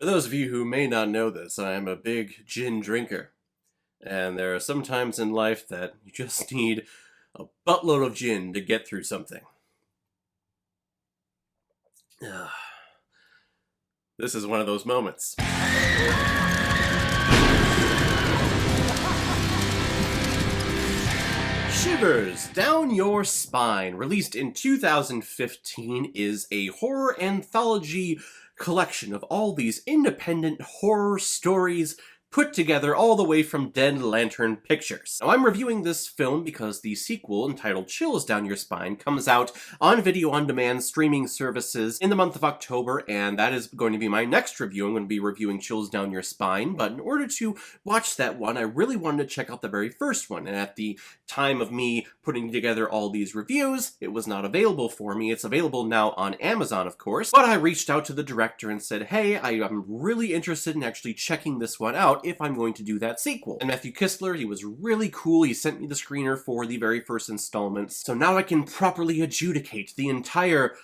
For those of you who may not know this, I am a big gin drinker. And there are some times in life that you just need a buttload of gin to get through something. This is one of those moments. Shivers Down Your Spine, released in 2015, is a horror anthology collection of all these independent horror stories put together all the way from Dead Lantern Pictures. Now, I'm reviewing this film because the sequel, entitled Chills Down Your Spine, comes out on video-on-demand streaming services in the month of October, and that is going to be my next review. I'm going to be reviewing Chills Down Your Spine, but in order to watch that one, I really wanted to check out the very first one, and at the time of me putting together all these reviews, it was not available for me. It's available now on Amazon, of course, but I reached out to the director and said, hey, I am really interested in actually checking this one out if I'm going to do that sequel. And Matthew Kistler, he was really cool. He sent me the screener for the very first installment, so now I can properly adjudicate the entire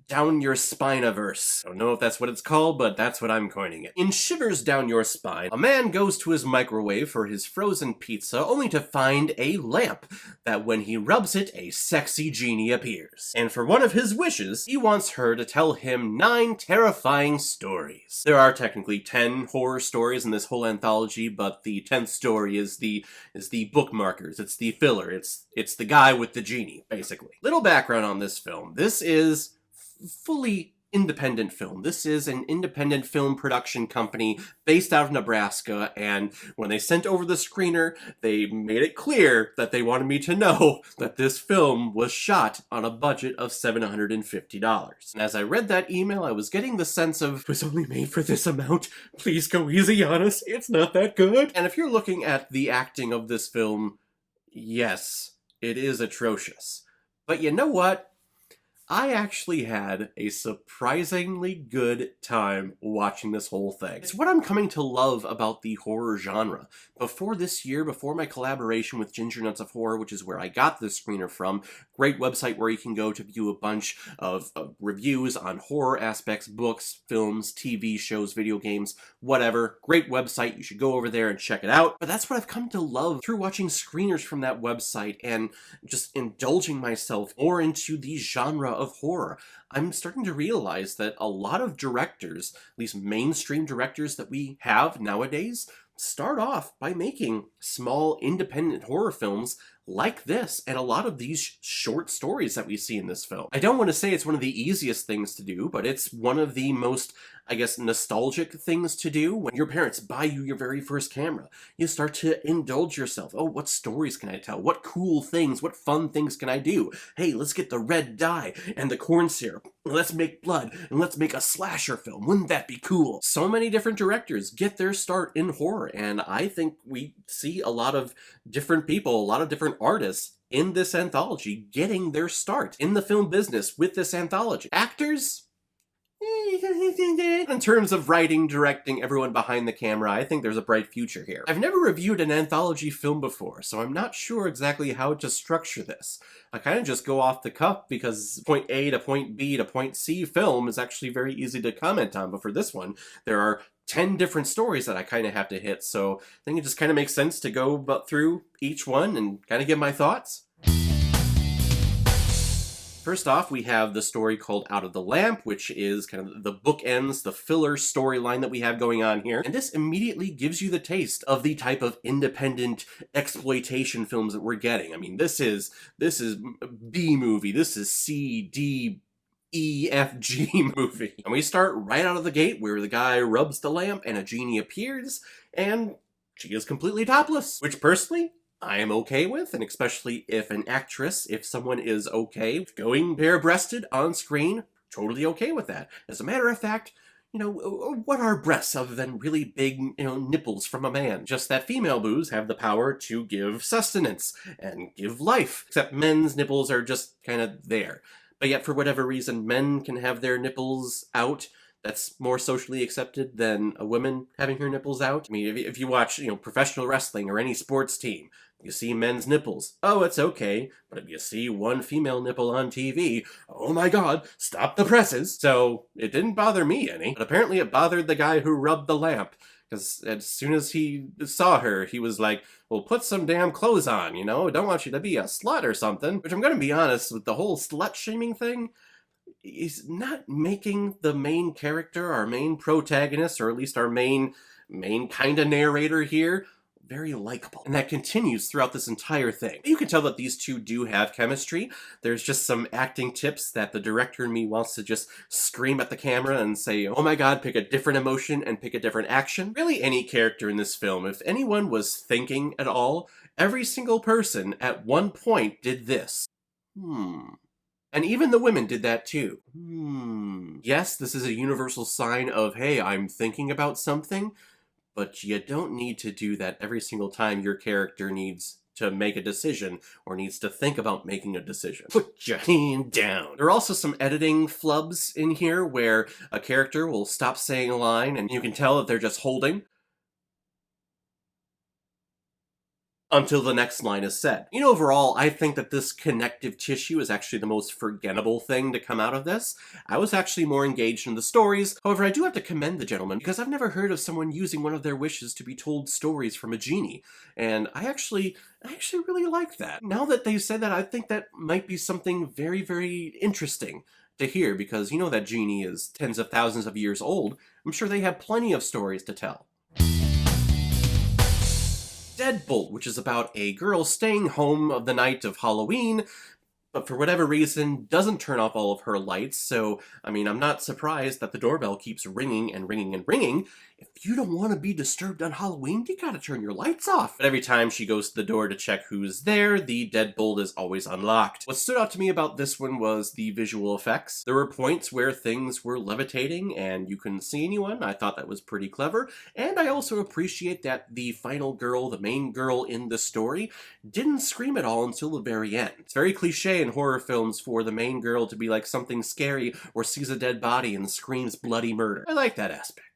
Down Your Spine-averse. I don't know if that's what it's called, but that's what I'm coining it. In Shivers Down Your Spine, a man goes to his microwave for his frozen pizza only to find a lamp that when he rubs it, a sexy genie appears. And for one of his wishes, he wants her to tell him 9 terrifying stories. There are technically 10 horror stories in this whole anthology, but the 10th story is the bookmarkers, it's the filler, it's the guy with the genie, basically. Little background on this film. This is fully independent film. This is an independent film production company based out of Nebraska, and when they sent over the screener, they made it clear that they wanted me to know that this film was shot on a budget of $750. And as I read that email, I was getting the sense of, it was only made for this amount, please go easy on us, it's not that good. And if you're looking at the acting of this film, yes, it is atrocious. But you know what? I actually had a surprisingly good time watching this whole thing. It's what I'm coming to love about the horror genre. Before this year, before my collaboration with Ginger Nuts of Horror, which is where I got this screener from, great website where you can go to view a bunch of reviews on horror aspects, books, films, TV shows, video games, whatever. Great website, you should go over there and check it out. But that's what I've come to love through watching screeners from that website and just indulging myself more into the genre of horror. I'm starting to realize that a lot of directors, at least mainstream directors that we have nowadays, start off by making small independent horror films like this, and a lot of these short stories that we see in this film. I don't want to say it's one of the easiest things to do, but it's one of the most, I guess, nostalgic things to do. When your parents buy you your very first camera, you start to indulge yourself. Oh, what stories can I tell? What cool things, what fun things can I do? Hey, let's get the red dye and the corn syrup. Let's make blood, and let's make a slasher film. Wouldn't that be cool? So many different directors get their start in horror, and I think we see a lot of different people, a lot of different artists in this anthology getting their start in the film business with this anthology. Actors? In terms of writing, directing, everyone behind the camera, I think there's a bright future here. I've never reviewed an anthology film before, so I'm not sure exactly how to structure this. I kind of just go off the cuff because point A to point B to point C film is actually very easy to comment on, but for this one, there are 10 different stories that I kind of have to hit, so I think it just kind of makes sense to go through each one and kind of give my thoughts. First off, we have the story called Out of the Lamp, which is kind of the bookends, the filler storyline that we have going on here. And this immediately gives you the taste of the type of independent exploitation films that we're getting. I mean, this is B movie, this is C, D, E, F, G movie. And we start right out of the gate where the guy rubs the lamp and a genie appears, and she is completely topless, which personally, I am okay with, and especially if an actress, if someone is okay with going bare-breasted on screen, totally okay with that. As a matter of fact, you know, what are breasts other than really big, nipples from a man? Just that female boobs have the power to give sustenance and give life, except men's nipples are just kind of there. But yet, for whatever reason, men can have their nipples out, that's more socially accepted than a woman having her nipples out. I mean, if you watch, professional wrestling or any sports team, you see men's nipples. Oh, it's okay. But if you see one female nipple on TV, oh my god, stop the presses. So it didn't bother me any. But apparently it bothered the guy who rubbed the lamp. Because as soon as he saw her, he was like, well, put some damn clothes on, Don't want you to be a slut or something. Which I'm going to be honest, with the whole slut-shaming thing, is not making the main character, our main protagonist, or at least our main kind of narrator here, very likable. And that continues throughout this entire thing. You can tell that these two do have chemistry. There's just some acting tips that the director in me wants to just scream at the camera and say, oh my god, pick a different emotion and pick a different action. Really, any character in this film, if anyone was thinking at all, every single person at one point did this. And even the women did that too. Yes, this is a universal sign of, hey, I'm thinking about something, but you don't need to do that every single time your character needs to make a decision or needs to think about making a decision. Put your hand down. There are also some editing flubs in here where a character will stop saying a line and you can tell that they're just holding until the next line is said. Overall, I think that this connective tissue is actually the most forgettable thing to come out of this. I was actually more engaged in the stories. However, I do have to commend the gentleman because I've never heard of someone using one of their wishes to be told stories from a genie. And I actually really like that. Now that they've said that, I think that might be something very, very interesting to hear because that genie is tens of thousands of years old. I'm sure they have plenty of stories to tell. Deadbolt, which is about a girl staying home of the night of Halloween, but for whatever reason doesn't turn off all of her lights, so, I'm not surprised that the doorbell keeps ringing and ringing and ringing. If you don't want to be disturbed on Halloween, you gotta turn your lights off. But every time she goes to the door to check who's there, the deadbolt is always unlocked. What stood out to me about this one was the visual effects. There were points where things were levitating and you couldn't see anyone. I thought that was pretty clever. And I also appreciate that the final girl, the main girl in the story, didn't scream at all until the very end. It's very cliche in horror films for the main girl to be like something scary or sees a dead body and screams bloody murder. I like that aspect.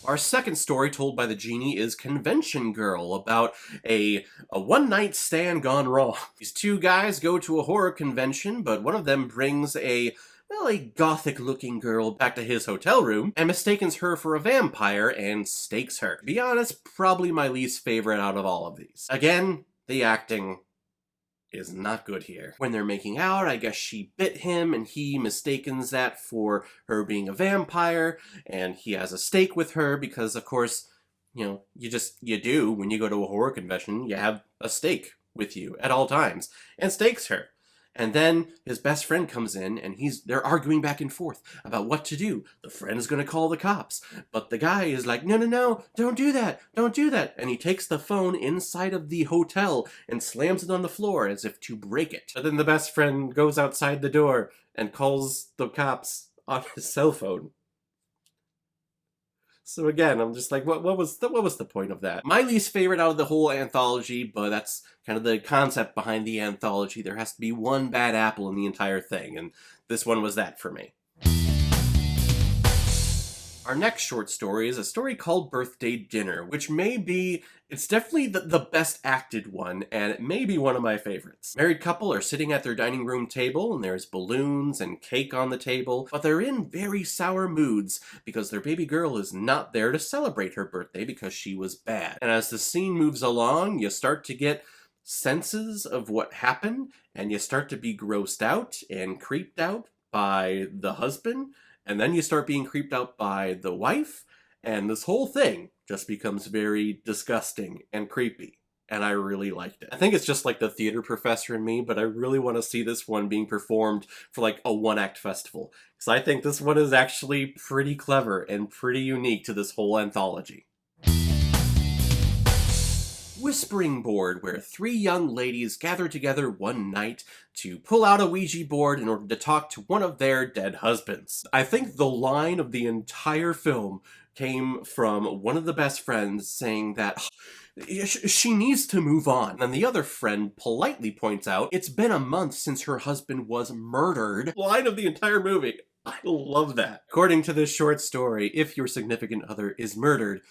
Our second story told by the genie is Convention Girl, about a one-night stand gone wrong. These two guys go to a horror convention, but one of them brings a gothic-looking girl back to his hotel room and mistakes her for a vampire and stakes her. To be honest, probably my least favorite out of all of these. Again, the acting is not good here. When they're making out, I guess she bit him and he mistakes that for her being a vampire, and he has a stake with her because, of course, you do when you go to a horror convention, you have a stake with you at all times, and stakes her. And then his best friend comes in and they're arguing back and forth about what to do. The friend's gonna call the cops, but the guy is like, no, don't do that. And he takes the phone inside of the hotel and slams it on the floor as if to break it. But then the best friend goes outside the door and calls the cops on his cell phone. So again, I'm just like, what was the point of that? My least favorite out of the whole anthology, but that's kind of the concept behind the anthology. There has to be one bad apple in the entire thing, and this one was that for me. Our next short story is a story called Birthday Dinner, which it's definitely the best acted one, and it may be one of my favorites. Married couple are sitting at their dining room table, and there's balloons and cake on the table, but they're in very sour moods because their baby girl is not there to celebrate her birthday because she was bad. And as the scene moves along, you start to get senses of what happened, and you start to be grossed out and creeped out by the husband, and then you start being creeped out by the wife, and this whole thing just becomes very disgusting and creepy. And I really liked it. I think it's just like the theater professor in me, but I really want to see this one being performed for like a one-act festival. Because I think this one is actually pretty clever and pretty unique to this whole anthology. Whispering Board, where three young ladies gather together one night to pull out a Ouija board in order to talk to one of their dead husbands. I think the line of the entire film came from one of the best friends saying that she needs to move on. And the other friend politely points out, it's been a month since her husband was murdered. Line of the entire movie. I love that. According to this short story, if your significant other is murdered,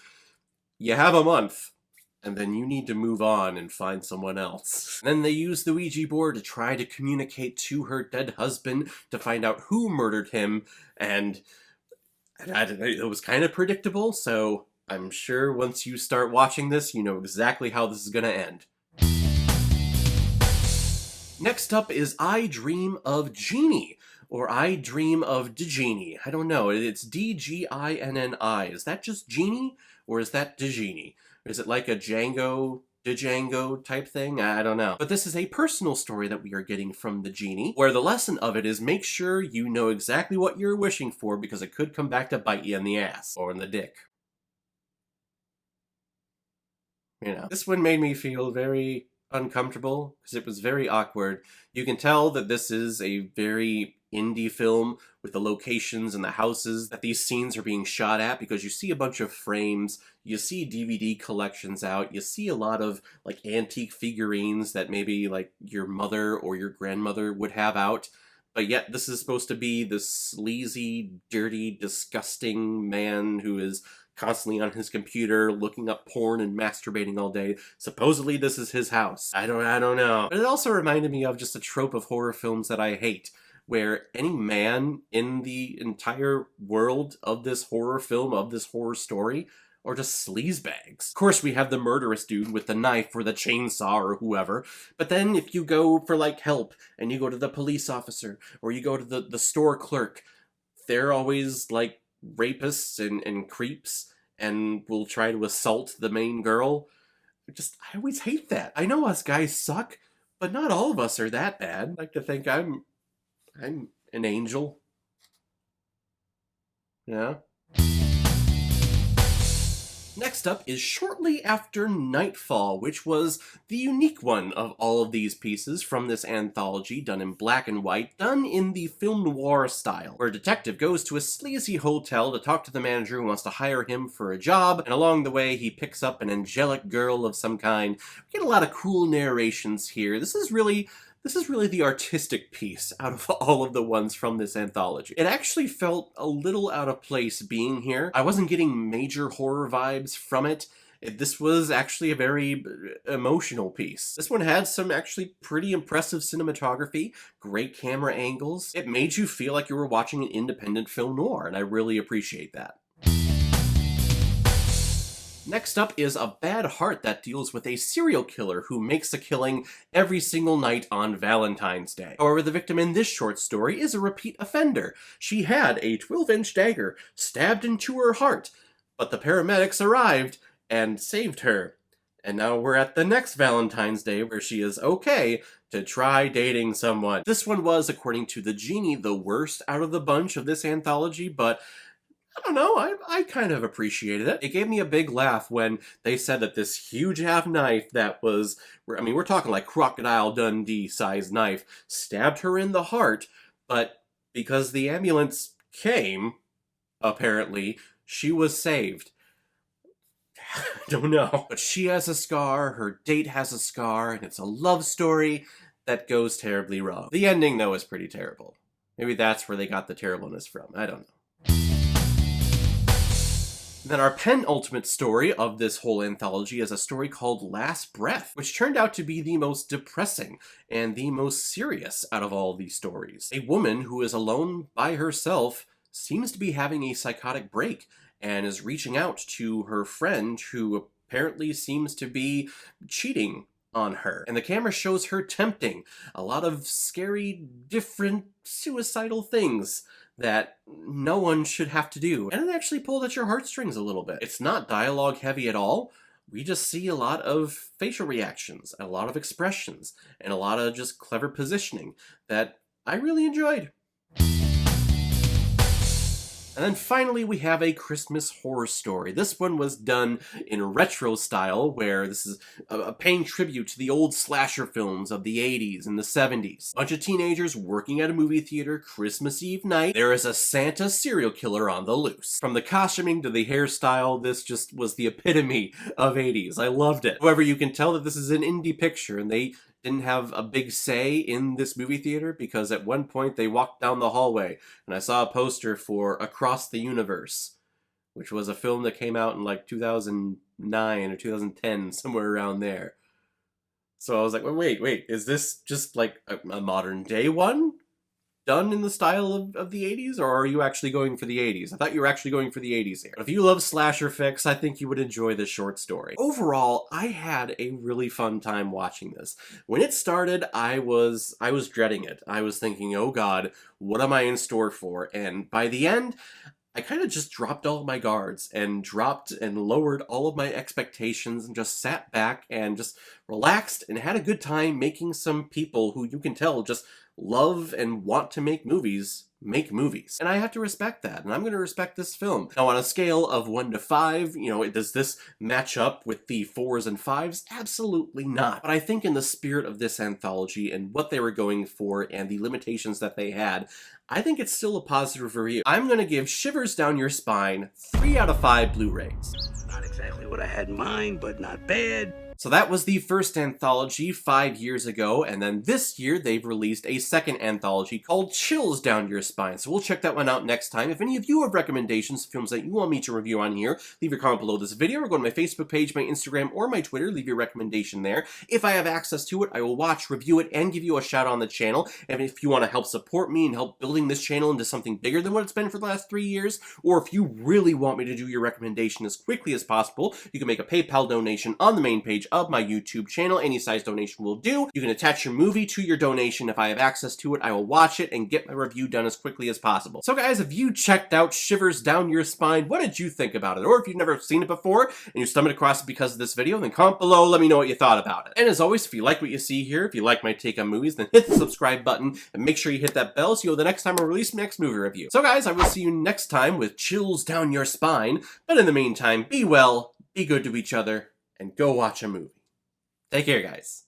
you have a month, and then you need to move on and find someone else. And then they use the Ouija board to try to communicate to her dead husband to find out who murdered him, and it was kind of predictable, so I'm sure once you start watching this, you know exactly how this is going to end. Next up is I Dream of Genie, or I Dream of Genie. I don't know, it's D-G-I-N-N-I. Is that just Genie, or is that Genie? Is it like a Django type thing? I don't know. But this is a personal story that we are getting from the genie, where the lesson of it is make sure you know exactly what you're wishing for, because it could come back to bite you in the ass, or in the dick. You know, this one made me feel very uncomfortable because it was very awkward. You can tell that this is a very indie film with the locations and the houses that these scenes are being shot at, because you see a bunch of frames, you see DVD collections out, you see a lot of like antique figurines that maybe like your mother or your grandmother would have out. But yet this is supposed to be this sleazy, dirty, disgusting man who is constantly on his computer looking up porn and masturbating all day. Supposedly this is his house. I don't know. But it also reminded me of just a trope of horror films that I hate, where any man in the entire world of this horror film, of this horror story, are just sleazebags. Of course, we have the murderous dude with the knife or the chainsaw or whoever, but then if you go for like help and you go to the police officer or you go to the store clerk, they're always like rapists and creeps and will try to assault the main girl. I always hate that. I know us guys suck, but not all of us are that bad. I like to think I'm an angel. Yeah. Next up is Shortly After Nightfall, which was the unique one of all of these pieces from this anthology, done in black and white, done in the film noir style, where a detective goes to a sleazy hotel to talk to the manager who wants to hire him for a job, and along the way he picks up an angelic girl of some kind. We get a lot of cool narrations here. This is really the artistic piece out of all of the ones from this anthology. It actually felt a little out of place being here. I wasn't getting major horror vibes from it. This was actually a very emotional piece. This one had some actually pretty impressive cinematography, great camera angles. It made you feel like you were watching an independent film noir, and I really appreciate that. Next up is A Bad Heart, that deals with a serial killer who makes a killing every single night on Valentine's Day. However, the victim in this short story is a repeat offender. She had a 12-inch dagger stabbed into her heart, but the paramedics arrived and saved her. And now we're at the next Valentine's Day where she is okay to try dating someone. This one was, according to the genie, the worst out of the bunch of this anthology, but I don't know, I kind of appreciated it. It gave me a big laugh when they said that this huge half knife that was, I mean, we're talking like Crocodile Dundee size knife, stabbed her in the heart, but because the ambulance came, apparently, she was saved. I don't know. But she has a scar, her date has a scar, and it's a love story that goes terribly wrong. The ending, though, is pretty terrible. Maybe that's where they got the terribleness from. I don't know. Then our penultimate story of this whole anthology is a story called Last Breath, which turned out to be the most depressing and the most serious out of all these stories. A woman who is alone by herself seems to be having a psychotic break and is reaching out to her friend who apparently seems to be cheating on her. And the camera shows her tempting a lot of scary, different, suicidal things that no one should have to do. And it actually pulled at your heartstrings a little bit. It's not dialogue heavy at all. We just see a lot of facial reactions, a lot of expressions, and a lot of just clever positioning that I really enjoyed. And then finally we have A Christmas Horror Story. This one was done in retro style, where this is paying tribute to the old slasher films of the 80s and the 70s. A bunch of teenagers working at a movie theater Christmas Eve night. There is a Santa serial killer on the loose. From the costuming to the hairstyle, this just was the epitome of 80s. I loved it. However, you can tell that this is an indie picture, and they didn't have a big say in this movie theater, because at one point they walked down the hallway and I saw a poster for Across the Universe, which was a film that came out in like 2009 or 2010, somewhere around there. So I was like, well, wait, is this just like a modern day one? Done in the style of the 80s, or are you actually going for the 80s? I thought you were actually going for the 80s here. But if you love slasher fix, I think you would enjoy this short story. Overall, I had a really fun time watching this. When it started, I was dreading it. I was thinking, oh god, what am I in store for? And by the end, I kind of just dropped all of my guards and dropped and lowered all of my expectations and just sat back and just relaxed and had a good time making some people who you can tell just love and want to make movies. And I have to respect that, and I'm going to respect this film. Now, on a scale of 1 to 5, does this match up with the 4s and 5s? Absolutely not. But I think in the spirit of this anthology and what they were going for and the limitations that they had, I think it's still a positive review. I'm going to give Shivers Down Your Spine 3 out of 5 Blu-rays. Not exactly what I had in mind, but not bad. So that was the first anthology 5 years ago, and then this year they've released a second anthology called Chills Down Your Spine. So we'll check that one out next time. If any of you have recommendations, films that you want me to review on here, leave your comment below this video, or go to my Facebook page, my Instagram, or my Twitter, leave your recommendation there. If I have access to it, I will watch, review it, and give you a shout on the channel. And if you want to help support me and help building this channel into something bigger than what it's been for the last 3 years, or if you really want me to do your recommendation as quickly as possible, you can make a PayPal donation on the main page of my YouTube channel. Any size donation will do. You can attach your movie to your donation. If I have access to it, I will watch it and get my review done as quickly as possible. So guys, if you checked out Shivers Down Your Spine, what did you think about it? Or if you've never seen it before and you stumbled across it because of this video, then comment below, let me know what you thought about it. And as always, if you like what you see here, if you like my take on movies, then hit the subscribe button and make sure you hit that bell so you'll know the next time I release my next movie review. So guys, I will see you next time with Chills Down Your Spine, but in the meantime, be well, be good to each other, and go watch a movie. Take care, guys.